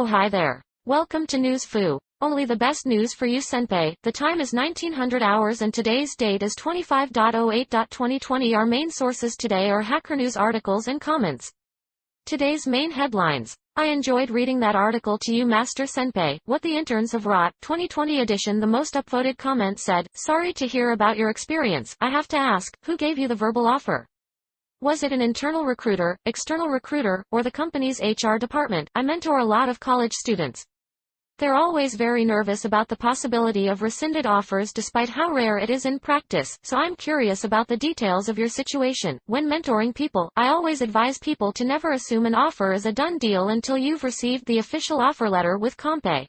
Oh hi there. Welcome to NEWSFU. Only the best news for you senpai. The time is 1900 hours and today's date is 25.08.2020. Our main sources today are Hacker News articles and comments. Today's main headlines. I enjoyed reading that article to you, Master Senpai. What the interns have wrought. 2020 edition. The most upvoted comment said, sorry to hear about your experience. I have to ask, who gave you the verbal offer? Was it an internal recruiter, external recruiter, or the company's HR department? I mentor a lot of college students. They're always very nervous about the possibility of rescinded offers despite how rare it is in practice, so I'm curious about the details of your situation. When mentoring people, I always advise people to never assume an offer is a done deal until you've received the official offer letter with Compay.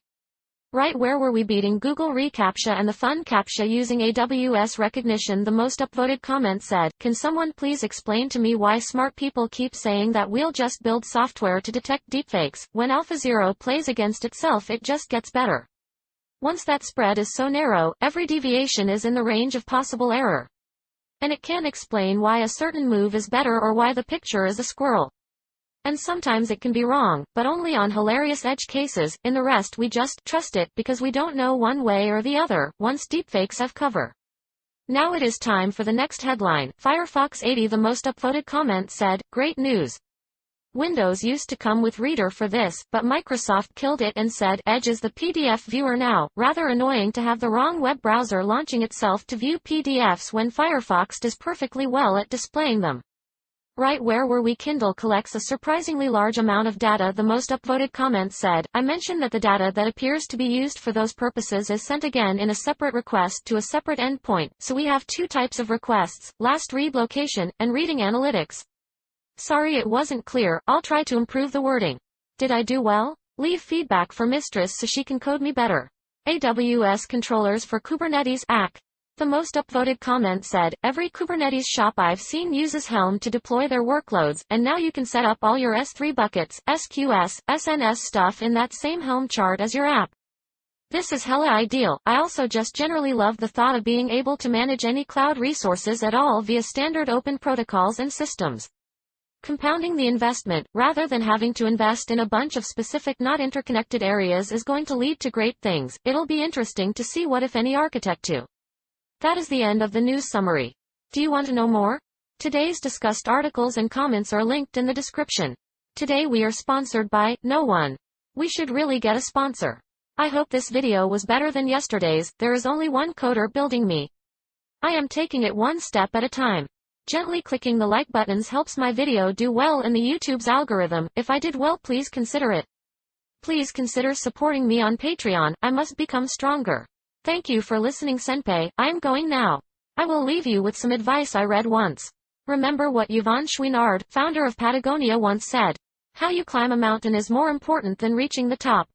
Right, where were we beating Google reCAPTCHA and the fun CAPTCHA using AWS recognition? The most upvoted comment said, can someone please explain to me why smart people keep saying that we'll just build software to detect deepfakes? When AlphaZero plays against itself, it just gets better. Once that spread is so narrow, every deviation is in the range of possible error. And it can't explain why a certain move is better or why the picture is a squirrel. And sometimes it can be wrong, but only on hilarious edge cases. In the rest we just trust it because we don't know one way or the other, once deepfakes have cover. Now it is time for the next headline. Firefox 80. The most upvoted comment said, great news. Windows used to come with Reader for this, but Microsoft killed it and said, Edge is the PDF viewer now. Rather annoying to have the wrong web browser launching itself to view PDFs when Firefox does perfectly well at displaying them. Right, where were we? Kindle collects a surprisingly large amount of data. The most upvoted comment said, I mentioned that the data that appears to be used for those purposes is sent again in a separate request to a separate endpoint, so we have two types of requests, last read location, and reading analytics. Sorry it wasn't clear, I'll try to improve the wording. Did I do well? Leave feedback for Mistress so she can code me better. AWS controllers for Kubernetes ACK. The most upvoted comment said, every Kubernetes shop I've seen uses Helm to deploy their workloads, and now you can set up all your S3 buckets, SQS, SNS stuff in that same Helm chart as your app. This is hella ideal. I also just generally love the thought of being able to manage any cloud resources at all via standard open protocols and systems. Compounding the investment, rather than having to invest in a bunch of specific not interconnected areas, is going to lead to great things. It'll be interesting to see what if any architect to. That is the end of the news summary. Do you want to know more? Today's discussed articles and comments are linked in the description. Today we are sponsored by no one. We should really get a sponsor. I hope this video was better than yesterday's. There is only one coder building me. I am taking it one step at a time. Gently clicking the like buttons helps my video do well in the YouTube's algorithm. If I did well, please consider it. Please consider supporting me on Patreon. I must become stronger. Thank you for listening, Senpai. I'm going now. I will leave you with some advice I read once. Remember what Yvon Chouinard, founder of Patagonia, once said. How you climb a mountain is more important than reaching the top.